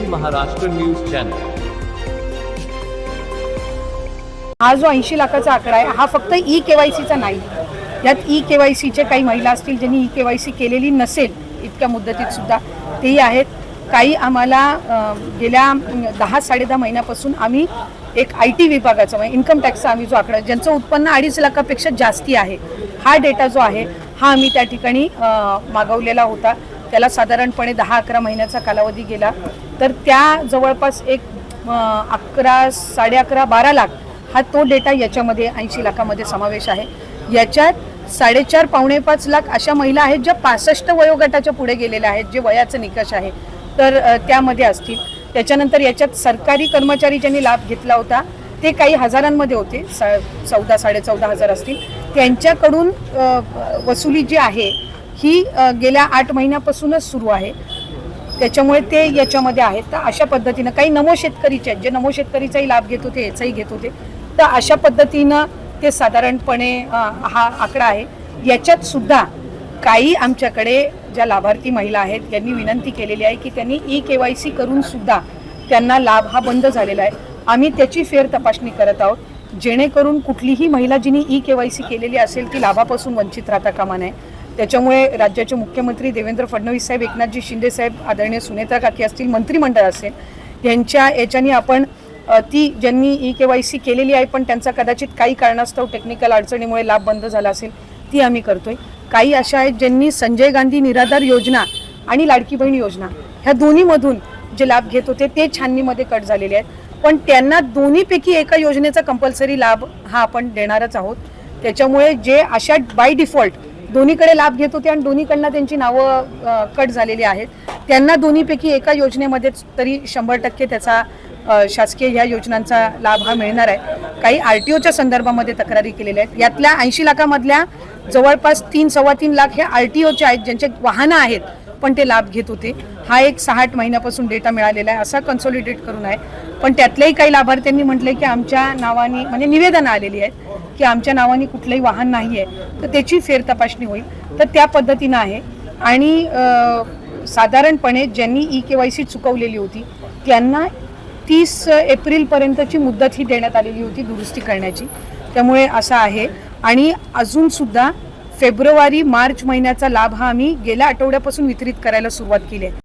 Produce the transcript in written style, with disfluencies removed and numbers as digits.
Maharashtra news channel. हा जो 80 लाखाचा आकडा आहे हा फक्त ई-केवायसीचा नाही। यात ई-केवायसीचे काही महिला असतील ज्यांनी ई-केवायसी केलेली नसेल इतक्या मुदतीत सुद्धा तेही आहेत। काही आम्हाला गेल्या 10-10.5 महिन्यापासून आम्ही एक IT विभागाचा म्हणजे इन्कम टॅक्सचा आम्ही जो आकडा ज्यांचं उत्पन्न 2.5 लाखापेक्षा जास्ती आहे हा डेटा जो आहे हा आम्ही त्या ठिकाणी मागवलेला होता। त्याला साधारणपणे 10-11 महिन्याचा कालावधी गेला तर त्या जवळपास एक 11, 11.5, 12 लाख हा तो डेटा याच्यामध्ये 80 लाखामध्ये समावेश आहे। याच्यात 4.5 पावणे 5 लाख अशा महिला आहेत ज्या 65 वयोगटाच्या पुढे गेलेल्या आहेत जे वयाचा निकष आहे तर त्यामध्ये असतील। त्याच्यानंतर याच्यात सरकारी कर्मचारी ज्यांनी लाभ घेतला होता ते काही हजारांमध्ये होते 14-14.5 हजार असतील। त्यांच्याकडून वसुली जी आहे ही गेल्या 8 महिन्यापासूनच सुरू आहे त्याच्यामुळे ते याच्यामध्ये आहेत। तर अशा पद्धतीनं काही नमो शेतकरीचे आहेत जे नमो शेतकरीचाही लाभ घेत होते याचाही घेत होते तर अशा पद्धतीनं ते साधारणपणे हा आकडा आहे। याच्यात सुद्धा काही आमच्याकडे ज्या लाभार्थी महिला आहेत त्यांनी विनंती केलेली आहे की त्यांनी ई-केवायसी करून सुद्धा त्यांना लाभ हा बंद झालेला आहे। आम्ही त्याची फेर तपासणी करत आहोत जेणेकरून कुठलीही महिला जिने ई-केवायसी केलेली असेल ती लाभापासून वंचित राहता कामा नये। त्याच्यामुळे राज्याचे मुख्यमंत्री देवेंद्र फडणवीस साहेब, एकनाथजी शिंदे साहेब, आदरणीय सुनेत्रा काकी असतील, मंत्रिमंडळ असेल यांच्या याच्यानी आपण ती ज्यांनी ई-केवायसी केलेली आहे पण त्यांचा कदाचित काही कारणास्तव टेक्निकल अडचणीमुळे लाभ बंद झाला असेल ती आम्ही करतोय। काही अशा आहेत ज्यांनी संजय गांधी निराधार योजना आणि लाडकी बहीण योजना ह्या दोन्हीमधून जे लाभ घेत होते ते छाननीमध्ये कट झालेले आहेत पण त्यांना दोन्हीपैकी एका योजनेचा कंपल्सरी लाभ हा आपण देणारच आहोत। त्याच्यामुळे जे अशा बाय डिफॉल्ट दोन्हीकडे लाभ घेत होते आणि दोन्हीकडनं त्यांची नावं कट झालेली आहेत त्यांना दोन्हीपैकी एका योजनेमध्येच तरी 100% त्याचा शासकीय ह्या योजनांचा लाभ हा मिळणार आहे। काही RTOच्या संदर्भामध्ये तक्रारी केलेल्या आहेत। यातल्या 80 लाखामधल्या जवळपास 3-3.25 लाख हे RTOचे आहेत ज्यांचे वाहनं आहेत पण ते लाभ घेत होते। हा एक 6-8 महिन्यापासून डेटा मिळालेला आहे असा कन्सॉलिडेट करून आहे पण त्यातल्याही काही लाभार्थ्यांनी म्हटले की आमच्या नावाने म्हणजे निवेदनं आलेली आहेत की आमच्या नावाने कुठलंही वाहन नाही आहे तर त्याची फेर तपासणी होईल तर त्या पद्धतीनं आहे। आणि साधारणपणे ज्यांनी ई-केवायसी चुकवलेली होती त्यांना 30 एप्रिलपर्यंतची मुदत ही देण्यात आलेली होती दुरुस्ती करण्याची त्यामुळे असं आहे। आणि अजूनसुद्धा फेब्रुवारी-मार्च महिन्याचा लाभ हा आम्ही गेल्या आठवड्यापासून वितरित करायला सुरुवात केली आहे।